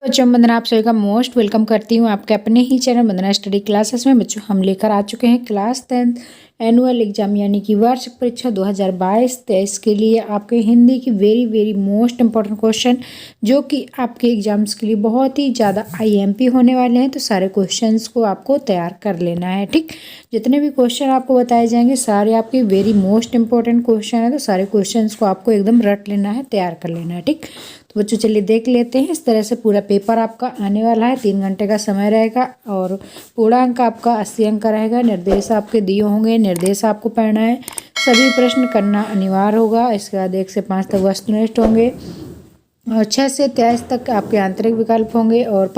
बच्चों वंदना, आप सभी का मोस्ट वेलकम करती हूँ आपके अपने ही चैनल वंदना स्टडी क्लासेस में। बच्चों हम लेकर आ चुके हैं क्लास 10 एनुअल एग्जाम यानी कि वार्षिक परीक्षा 2022-23 के लिए आपके हिंदी की वेरी मोस्ट इंपॉर्टेंट क्वेश्चन जो कि आपके एग्जाम्स के लिए बहुत ही ज़्यादा आईएमपी होने वाले हैं। तो सारे क्वेश्चंस को आपको तैयार कर लेना है, ठीक। जितने भी क्वेश्चन आपको बताए जाएंगे सारे आपके वेरी मोस्ट इंपॉर्टेंट क्वेश्चन है, तो सारे क्वेश्चंस को आपको एकदम रट लेना है, तैयार कर लेना है, ठीक। तो बच्चों चलिए देख लेते हैं। इस तरह से पूरा पेपर आपका आने वाला है, 3 घंटे का समय रहेगा और पूरा अंक आपका 80 अंक का रहेगा। निर्देश आपके दिए होंगे, निर्देश आपको पढ़ना है, सभी प्रश्न करना अनिवार्य होगा। इसके बाद 1 से 5 तक वस्तुनिष्ठ होंगे और 6 से 23 तक आपके आंतरिक विकल्प होंगे और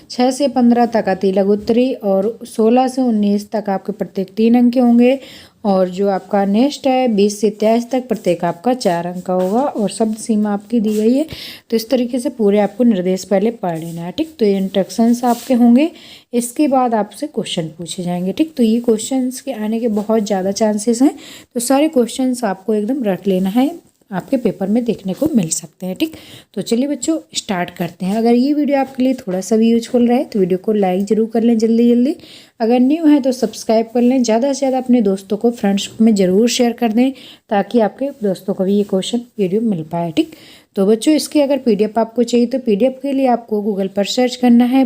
6 से 15 तक अति लघु उत्तरी और 16 से 19 तक आपके प्रत्येक 3 अंक के होंगे। और जो आपका नेक्स्ट है 20 से 23 तक प्रत्येक आपका 4 अंक का होगा और शब्द सीमा आपकी दी गई है। तो इस तरीके से पूरे आपको निर्देश पहले पढ़ लेना है, ठीक। तो ये इंस्ट्रक्शंस आपके होंगे, इसके बाद आपसे क्वेश्चन पूछे जाएंगे, ठीक। तो ये क्वेश्चंस के आने के बहुत ज़्यादा चांसेस हैं, तो सारे क्वेश्चंस आपको एकदम रट लेना है, आपके पेपर में देखने को मिल सकते हैं, ठीक। तो चलिए बच्चों स्टार्ट करते हैं। अगर ये वीडियो आपके लिए थोड़ा सा भी यूजफुल रहे तो वीडियो को लाइक ज़रूर कर लें जल्दी। अगर न्यू है तो सब्सक्राइब कर लें, ज़्यादा से ज़्यादा अपने दोस्तों को फ्रेंड्स में ज़रूर शेयर कर दें ताकि आपके दोस्तों को भी ये क्वेश्चन वीडियो मिल पाए, ठीक। तो बच्चों इसकी अगर PDF आपको चाहिए तो PDF के लिए आपको गूगल पर सर्च करना है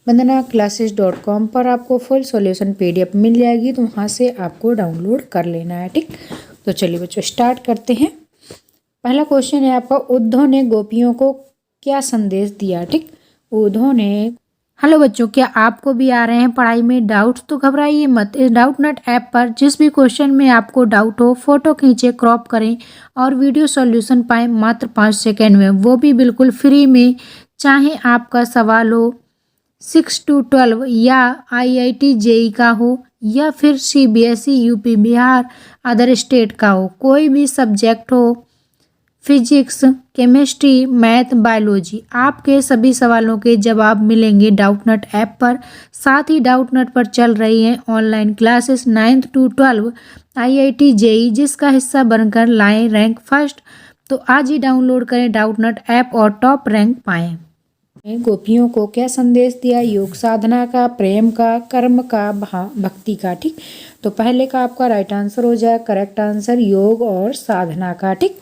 वंदनाक्लासेस.com पर आपको फुल सॉल्यूशन PDF मिल जाएगी, तो वहाँ से आपको डाउनलोड कर लेना है, ठीक। तो चलिए बच्चों स्टार्ट करते हैं। पहला क्वेश्चन है आपका, उद्धव ने गोपियों को क्या संदेश दिया, ठीक। उद्धव ने हेलो बच्चों, क्या आपको भी आ रहे हैं पढ़ाई में डाउट्स? तो घबराइए मत। इस डाउटनट ऐप पर जिस भी क्वेश्चन में आपको डाउट हो फोटो खींचे, क्रॉप करें और वीडियो सॉल्यूशन पाएं मात्र 5 सेकेंड में, वो भी बिल्कुल फ्री में। चाहे आपका सवाल हो 6 to 12 या IIT JEE का हो या फिर CBSE UP Bihar other state का हो, कोई भी सब्जेक्ट हो, फिजिक्स, केमिस्ट्री, मैथ, बायोलॉजी, आपके सभी सवालों के जवाब मिलेंगे डाउटनट ऐप पर। साथ ही डाउटनट पर चल रही हैं online classes 9th to 12 IIT JEE, जिसका हिस्सा बनकर लाएं रैंक फर्स्ट। तो आज ही डाउनलोड करें डाउटनट ऐप और टॉप रैंक पाएं। गोपियों को क्या संदेश दिया? योग साधना का, प्रेम का, कर्म का, भक्ति का, ठीक। तो पहले का आपका राइट आंसर हो जाए करेक्ट आंसर योग और साधना का, ठीक।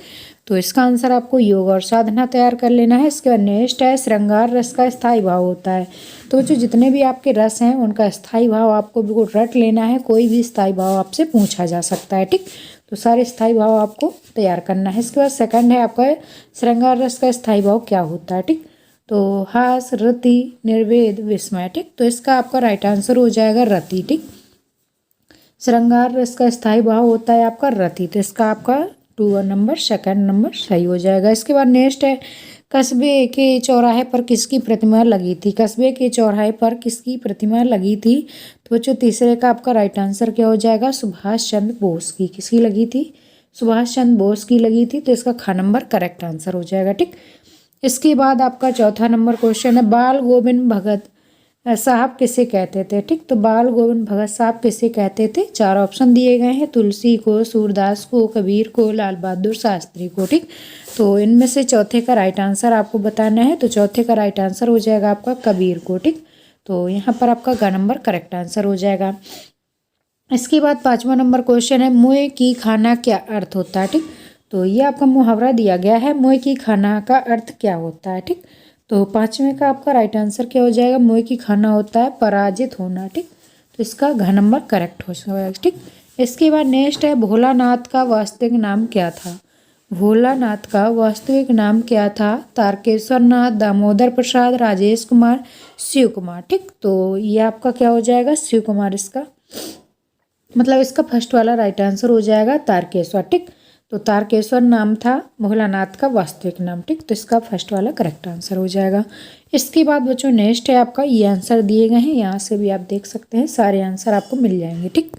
तो इसका आंसर आपको योग और साधना तैयार कर लेना है। इसके बाद नेक्स्ट है श्रृंगार रस का स्थायी भाव होता है। तो जो जितने भी आपके रस हैं उनका स्थायी भाव आपको बिल्कुल रट लेना है, कोई भी स्थायी भाव आपसे पूछा जा सकता है, ठीक। तो सारे स्थायी भाव आपको तैयार करना है। इसके बाद सेकंड है आपका श्रृंगार रस का स्थायी भाव क्या होता है, ठीक। तो हास, रति, निर्वेद, विस्मय, ठीक। तो इसका आपका राइट आंसर हो जाएगा रति, ठीक। श्रृंगार रस का स्थायी भाव होता है आपका रति, तो इसका आपका 2 नंबर सेकंड नंबर सही हो जाएगा। इसके बाद नेक्स्ट है कस्बे के चौराहे पर किसकी प्रतिमा लगी थी? कस्बे के चौराहे पर किसकी प्रतिमा लगी थी? तो बच्चों तीसरे का आपका राइट आंसर क्या हो जाएगा? सुभाष चंद्र बोस की। किसकी लगी थी? सुभाष चंद्र बोस की लगी थी, तो इसका ख नंबर करेक्ट आंसर हो जाएगा, ठीक। इसके बाद आपका चौथा नंबर क्वेश्चन है, बाल गोविंद भगत साहब किसे कहते थे, ठीक। तो बाल गोविंद भगत साहब किसे कहते थे? 4 ऑप्शन दिए गए हैं, तुलसी को, सूरदास को, कबीर को, लाल बहादुर शास्त्री को, ठीक। तो इनमें से चौथे का राइट आंसर आपको बताना है, तो चौथे का राइट आंसर हो जाएगा आपका कबीर को, ठीक। तो यहाँ पर आपका ग नंबर करेक्ट आंसर हो जाएगा। इसके बाद 5वां नंबर क्वेश्चन है, मुँह की खाना क्या अर्थ होता है, ठीक। तो ये आपका मुहावरा दिया गया है, मुँह की खाना का अर्थ क्या होता है, ठीक। तो 5वें का आपका राइट आंसर क्या हो जाएगा? मुँह की खाना होता है पराजित होना, ठीक। तो इसका घ नंबर करेक्ट हो जाएगा, ठीक। इसके बाद नेक्स्ट है, भोलानाथ का वास्तविक नाम क्या था? भोलानाथ का वास्तविक नाम क्या था? तारकेश्वर नाथ, दामोदर प्रसाद, राजेश कुमार, शिव कुमार, ठीक। तो ये आपका क्या हो जाएगा? शिव कुमार, इसका मतलब इसका फर्स्ट वाला राइट आंसर हो जाएगा तारकेश्वर, ठीक। तो तारकेश्वर नाम था भोलानाथ का वास्तविक नाम, ठीक। तो इसका फर्स्ट वाला करेक्ट आंसर हो जाएगा। इसके बाद बच्चों नेक्स्ट है आपका, ये आंसर दिए गए हैं, यहाँ से भी आप देख सकते हैं, सारे आंसर आपको मिल जाएंगे, ठीक।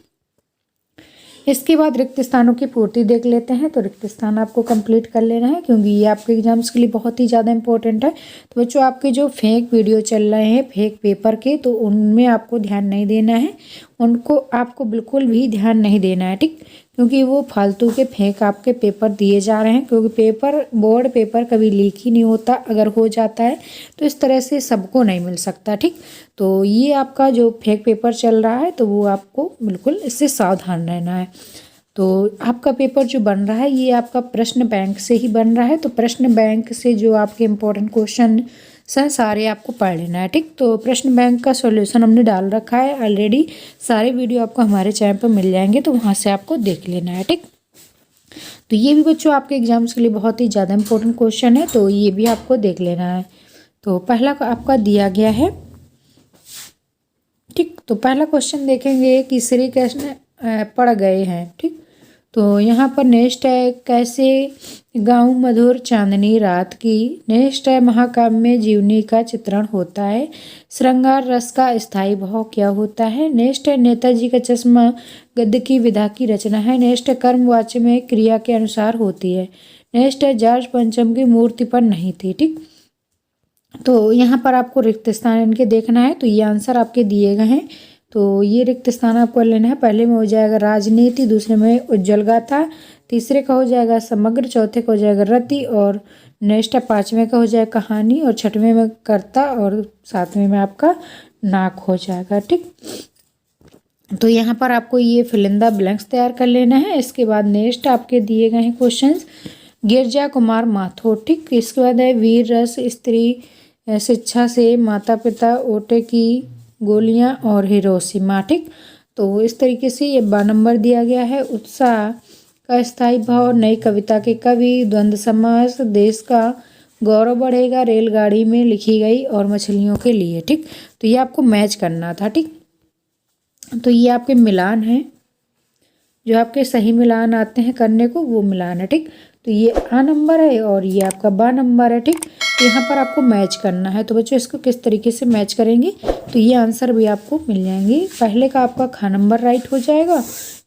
इसके बाद रिक्त स्थानों की पूर्ति देख लेते हैं। तो रिक्त स्थान आपको कंप्लीट कर लेना है क्योंकि ये आपके एग्जाम्स के लिए बहुत ही ज़्यादा इंपॉर्टेंट है। तो बच्चों आपके जो फेक वीडियो चल रहे हैं फेक पेपर के, तो उनमें आपको ध्यान नहीं देना है, उनको आपको बिल्कुल भी ध्यान नहीं देना है, ठीक। क्योंकि वो फालतू के फेंक आपके पेपर दिए जा रहे हैं, क्योंकि पेपर बोर्ड पेपर कभी लीक ही नहीं होता, अगर हो जाता है तो इस तरह से सबको नहीं मिल सकता, ठीक। तो ये आपका जो फेक पेपर चल रहा है तो वो आपको बिल्कुल इससे सावधान रहना है। तो आपका पेपर जो बन रहा है ये आपका प्रश्न बैंक से ही बन रहा है, तो प्रश्न बैंक से जो आपके इम्पोर्टेंट क्वेश्चन सारे आपको पढ़ लेना है, ठीक। तो प्रश्न बैंक का सॉल्यूशन हमने डाल रखा है ऑलरेडी, सारे वीडियो आपको हमारे चैनल पर मिल जाएंगे, तो वहाँ से आपको देख लेना है, ठीक। तो ये भी बच्चों आपके एग्जाम्स के लिए बहुत ही ज़्यादा इंपॉर्टेंट क्वेश्चन है, तो ये भी आपको देख लेना है। तो पहला आपका दिया गया है, ठीक। तो पहला क्वेश्चन देखेंगे कि श्री कृष्ण पड़ गए हैं, ठीक। तो यहाँ पर नेक्स्ट है, कैसे गाँव मधुर चांदनी रात की। नेक्स्ट है, महाकाव्य में जीवनी का चित्रण होता है। श्रृंगार रस का स्थायी भाव क्या होता है। नेक्स्ट है, नेताजी का चश्मा गद्य की विधा की रचना है। नेक्स्ट है, कर्मवाच्य में क्रिया के अनुसार होती है। नेक्स्ट है, जॉर्ज पंचम की मूर्ति पर नहीं थी, ठीक। तो यहाँ पर आपको रिक्त स्थान इनके देखना है, तो ये आंसर आपके दिए गए हैं। तो ये रिक्त स्थान आपको लेना है। पहले में हो जाएगा राजनीति, दूसरे में उज्ज्वल गाथा, तीसरे का हो जाएगा समग्र, चौथे का हो जाएगा रति, और नेक्स्ट 5वें का हो जाएगा कहानी, और 6वें में कर्ता, और 7वें में आपका नाक हो जाएगा, ठीक। तो यहाँ पर आपको ये फिल इन द ब्लैंक्स तैयार कर लेना है। इसके बाद नेक्स्ट आपके दिए गए हैं क्वेश्चंस, गिरजा कुमार माथुर, ठीक। इसके बाद है, वीर रस स्त्री शिक्षा से माता पिता, ओटे की गोलियां और हिरोशिमा, ठीक। तो इस तरीके से ये 12 नंबर दिया गया है। उत्साह का स्थायी भाव, नई कविता के कवि, द्वंद्व समास, देश का गौरव बढ़ेगा, रेलगाड़ी में लिखी गई, और मछलियों के लिए, ठीक। तो ये आपको मैच करना था, ठीक। तो ये आपके मिलान हैं, जो आपके सही मिलान आते हैं करने को, वो मिलान है, ठीक। तो ये आ नंबर है और ये आपका बा नंबर है, ठीक। तो यहाँ पर आपको मैच करना है। तो बच्चों इसको किस तरीके से मैच करेंगे, तो ये आंसर भी आपको मिल जाएंगे। पहले का आपका खा नंबर राइट हो जाएगा,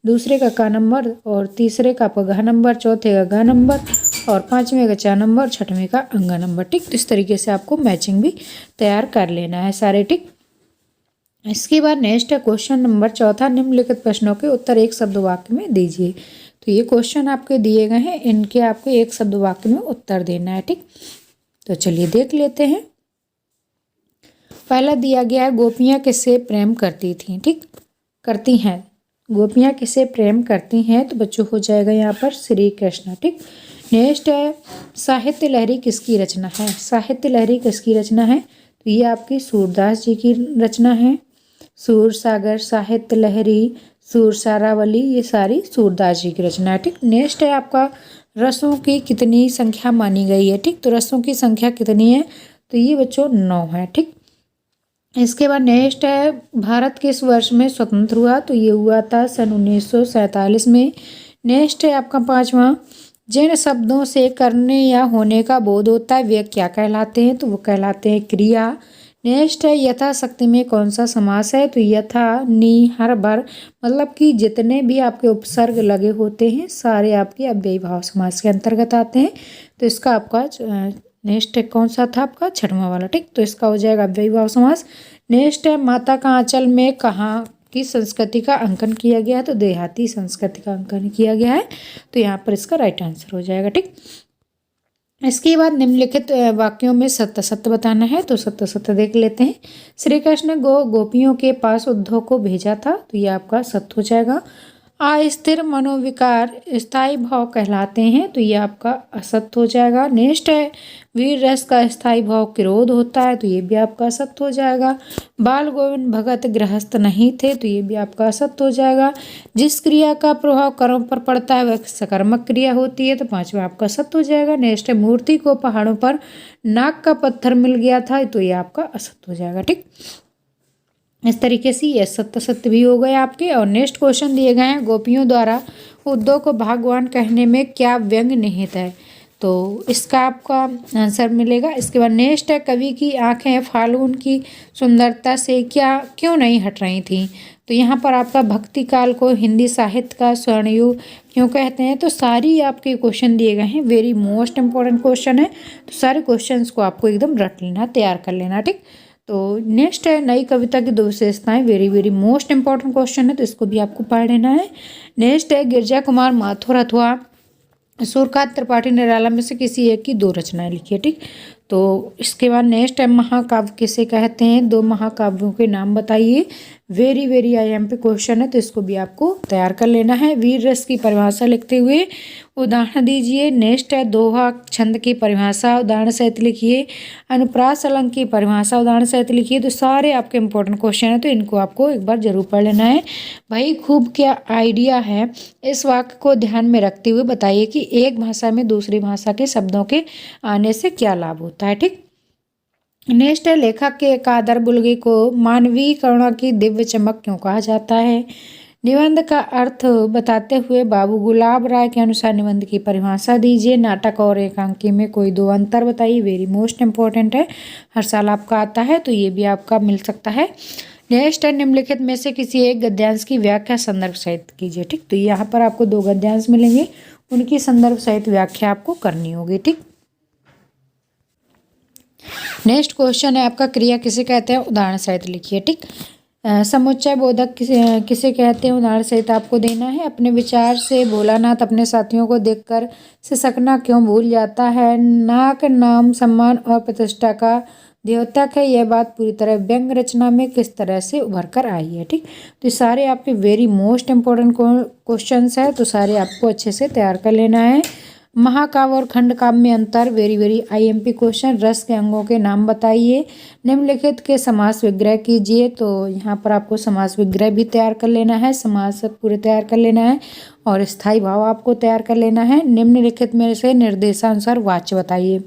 दूसरे का का नंबर, और तीसरे का आपका घा नंबर, चौथे का गा नंबर, और 5वें का चा नंबर, 6वें का अंगा नंबर, ठीक। तो इस तरीके से आपको मैचिंग भी तैयार कर लेना है सारे, ठीक। इसके बाद नेक्स्ट है क्वेश्चन नंबर 4, निम्नलिखित प्रश्नों के उत्तर एक शब्द वाक्य में दीजिए। तो ये क्वेश्चन आपके दिए गए हैं, इनके आपको एक शब्द वाक्य में उत्तर देना है, ठीक। तो चलिए देख लेते हैं। पहला दिया गया है, गोपियाँ किससे प्रेम करती थीं, ठीक, करती हैं। गोपियाँ किससे प्रेम करती हैं, तो बच्चों हो जाएगा यहाँ पर श्री कृष्ण, ठीक। नेक्स्ट है, साहित्य लहरी किसकी रचना है। साहित्य लहरी किसकी रचना है, तो ये आपकी सूरदास जी की रचना है। सूर सागर, साहित्य लहरी, सूर सारावली, ये सारी सूरदास जी की रचना है, ठीक। नेक्स्ट है आपका, रसों की कितनी संख्या मानी गई है, ठीक। तो रसों की संख्या कितनी है, तो ये बच्चों 9 है, ठीक। इसके बाद नेक्स्ट है, भारत किस वर्ष में स्वतंत्र हुआ, तो ये हुआ था सन 1947 में। नेक्स्ट है आपका 5वां, जिन शब्दों से करने या होने का बोध होता है वे क्या कहलाते हैं, तो वो कहलाते हैं क्रिया। नेक्स्ट है, यथाशक्ति में कौन सा समास है, तो यथा, नी, हर, भर, मतलब कि जितने भी आपके उपसर्ग लगे होते हैं सारे आपके अव्ययी भाव समास के अंतर्गत आते हैं। तो इसका आपका नेक्स्ट कौन सा था आपका 6वां वाला, ठीक। तो इसका हो जाएगा अव्ययी भाव समास। नेक्स्ट है, माता का आंचल में कहाँ की संस्कृति का अंकन किया गया है, तो देहाती संस्कृति का अंकन किया गया है। तो यहाँ पर इसका राइट आंसर हो जाएगा, ठीक। इसके बाद निम्नलिखित वाक्यों में सत्य सत्य बताना है, तो सत्य सत्य देख लेते हैं। श्री कृष्ण गोपियों के पास उद्धव को भेजा था, तो ये आपका सत्य हो जाएगा। अस्थिर मनोविकार स्थायी भाव कहलाते हैं, तो ये आपका असत्य हो जाएगा। नेक्स्ट है, वीर रस का स्थायी भाव क्रोध होता है, तो ये भी आपका असत्य हो जाएगा। बाल गोविंद भगत गृहस्थ नहीं थे, तो ये भी आपका असत्य हो जाएगा। जिस क्रिया का प्रभाव कर्म पर पड़ता है वह सकर्मक क्रिया होती है, तो 5वां आपका सत्य हो जाएगा। नेक्स्ट है, मूर्ति को पहाड़ों पर नाक का पत्थर मिल गया था, तो ये आपका असत्य हो जाएगा, ठीक। इस तरीके से ये सत्य सत्य भी हो गए आपके। और नेक्स्ट क्वेश्चन दिए गए हैं, गोपियों द्वारा उद्धव को भगवान कहने में क्या व्यंग निहित है, तो इसका आपका आंसर मिलेगा। इसके बाद नेक्स्ट है, कवि की आंखें फाल्गुन की सुंदरता से क्यों नहीं हट रही थी, तो यहाँ पर आपका भक्ति काल को हिंदी साहित्य का स्वर्णयुग क्यों कहते हैं। तो सारी आपके क्वेश्चन दिए गए हैं, वेरी मोस्ट इंपॉर्टेंट क्वेश्चन है। तो सारे क्वेश्चंस को आपको एकदम रट लेना, तैयार कर लेना, ठीक। तो नेक्स्ट है नई कविता की 2 विशेषताएं, very very most important question है, तो इसको भी आपको पढ़ लेना है। नेक्स्ट है गिरजा कुमार माथुर अथवा सूर्यकांत त्रिपाठी निराला में से किसी एक की 2 रचनाएं लिखिए, ठीक। तो इसके बाद नेक्स्ट है महाकाव्य किसे कहते हैं, 2 महाकाव्यों के नाम बताइए। वेरी वेरी IMP क्वेश्चन है, तो इसको भी आपको तैयार कर लेना है। वीर रस की परिभाषा लिखते हुए उदाहरण दीजिए। नेक्स्ट है दोहा छंद की परिभाषा उदाहरण सहित लिखिए। अनुप्रास अलंक की परिभाषा उदाहरण सहित लिखिए। तो सारे आपके इंपॉर्टेंट क्वेश्चन है, तो इनको आपको एक बार जरूर पढ़ लेना है। भाई खूब क्या आइडिया है, इस वाक्य को ध्यान में रखते हुए बताइए कि एक भाषा में दूसरी भाषा के शब्दों के आने से क्या लाभ होता है, ठीक। नेक्स्ट है लेखक के कादर बुल्गे को मानवीय करुणा की दिव्य चमक क्यों कहा जाता है। निबंध का अर्थ बताते हुए बाबू गुलाब राय के अनुसार निबंध की परिभाषा दीजिए। नाटक और एकांकी में कोई 2 अंतर बताइए, वेरी मोस्ट इंपॉर्टेंट है, हर साल आपका आता है, तो ये भी आपका मिल सकता है। नेक्स्ट है निम्नलिखित में से किसी एक गद्यांश की व्याख्या संदर्भ सहित कीजिए, ठीक। तो यहाँ पर आपको 2 गद्यांश मिलेंगे, उनकी संदर्भ सहित व्याख्या आपको करनी होगी, ठीक। नेक्स्ट क्वेश्चन है आपका क्रिया किसे कहते हैं, उदाहरण सहित लिखिए, ठीक। समुच्चय बोधक किसे कहते हैं, उदाहरण सहित आपको देना है। अपने विचार से भोलानाथ अपने साथियों को देखकर सिसकना क्यों भूल जाता है। नाक नाम सम्मान और प्रतिष्ठा का द्योतक है, यह बात पूरी तरह व्यंग रचना में किस तरह से उभर कर आई है, ठीक। तो ये सारे आपके वेरी मोस्ट इंपॉर्टेंट क्वेश्चंस है, तो सारे आपको अच्छे से तैयार कर लेना है। महाकाव्य और खंड काव्य में अंतर, वेरी वेरी IMP क्वेश्चन। रस के अंगों के नाम बताइए। निम्नलिखित के समास विग्रह कीजिए, तो यहाँ पर आपको समास विग्रह भी तैयार कर लेना है, समास पूरे तैयार कर लेना है और स्थायी भाव आपको तैयार कर लेना है। निम्नलिखित में से निर्देशानुसार वाच्य बताइए,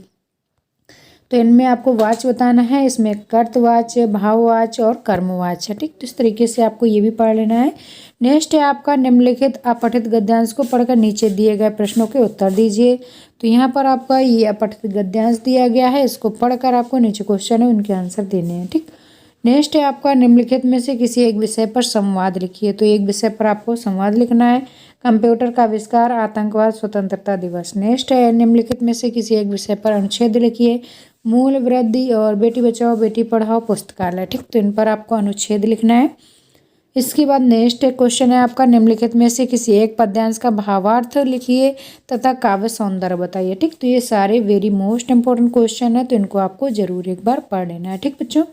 तो इनमें आपको वाच्य बताना है, इसमें कर्तवाच्य, भाववाच्य और कर्मवाच्य, ठीक। तो इस तरीके से आपको ये भी पढ़ लेना है। नेक्स्ट है आपका निम्नलिखित अपठित गद्यांश को पढ़कर नीचे दिए गए प्रश्नों के उत्तर दीजिए। तो यहाँ पर आपका ये अपठित गद्यांश दिया गया है, इसको पढ़कर आपको नीचे क्वेश्चन है उनके आंसर देने हैं, ठीक। नेक्स्ट है आपका निम्नलिखित में से किसी एक विषय पर संवाद लिखिए, तो एक विषय पर आपको संवाद लिखना है। कंप्यूटर का आविष्कार, आतंकवाद, स्वतंत्रता दिवस। नेक्स्ट है निम्नलिखित में से किसी एक विषय पर अनुच्छेद लिखिए। मूल वृद्धि और बेटी बचाओ बेटी पढ़ाओ पुस्तकालय, ठीक। तो इन पर आपको अनुच्छेद लिखना है। इसके बाद नेक्स्ट क्वेश्चन है आपका निम्नलिखित में से किसी एक पद्यांश का भावार्थ लिखिए तथा काव्य सौंदर्य बताइए, ठीक। तो ये सारे वेरी मोस्ट इंपॉर्टेंट क्वेश्चन है, तो इनको आपको जरूर एक बार पढ़ लेना है, ठीक बच्चों।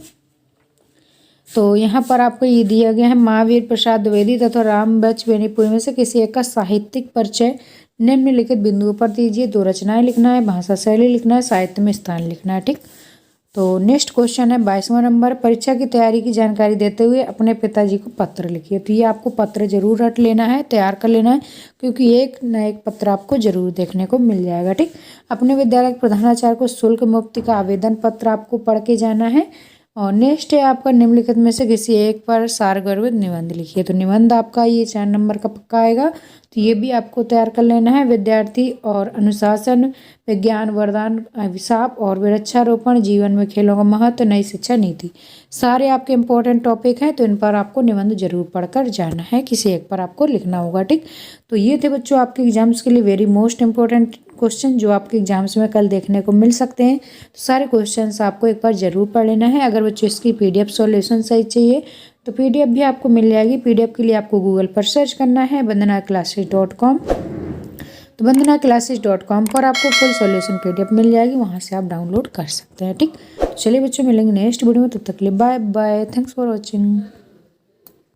तो यहाँ पर आपको ये दिया गया है महावीर प्रसाद द्विवेदी तथा राम बच बेनीपुरी में से किसी एक का साहित्यिक परिचय निम्नलिखित बिंदुओं पर दीजिए। 2 रचनाएं लिखना है, भाषा शैली लिखना है, साहित्य में स्थान लिखना है, ठीक। तो नेक्स्ट क्वेश्चन है 22वां नंबर, परीक्षा की तैयारी की जानकारी देते हुए अपने पिताजी को पत्र लिखिए। तो ये आपको पत्र जरूर रट लेना है, तैयार कर लेना है, क्योंकि एक न एक पत्र आपको जरूर देखने को मिल जाएगा, ठीक। अपने विद्यालय के प्रधानाचार्य को शुल्क मुक्ति का आवेदन पत्र आपको पढ़ के जाना है। और नेक्स्ट है आपका निम्नलिखित में से किसी एक पर सारगर्भित निबंध लिखिए। तो निबंध आपका ये 4 नंबर का पक्का आएगा, तो ये भी आपको तैयार कर लेना है। विद्यार्थी और अनुशासन, विज्ञान वरदान अभिशाप और वृक्षारोपण, जीवन में खेलों का महत्व, नई शिक्षा नीति, सारे आपके इंपॉर्टेंट टॉपिक हैं, तो इन पर आपको निबंध जरूर पढ़कर जाना है, किसी एक पर आपको लिखना होगा, ठीक। तो ये थे बच्चों आपके एग्जाम्स के लिए वेरी मोस्ट इंपॉर्टेंट क्वेश्चन जो आपके एग्जाम्स में कल देखने को मिल सकते हैं। तो सारे क्वेश्चंस आपको एक बार जरूर पढ़ लेना है। अगर बच्चों इसकी PDF सॉल्यूशन सही चाहिए तो PDF भी आपको मिल जाएगी। PDF के लिए आपको गूगल पर सर्च करना है vandanaclasses.com। तो vandanaclasses.com पर आपको फुल सॉल्यूशन PDF मिल जाएगी, वहाँ से आप डाउनलोड कर सकते हैं, ठीक। चलिए बच्चों मिलेंगे नेक्स्ट वीडियो में, तब तक के लिए bye bye, thanks for watching.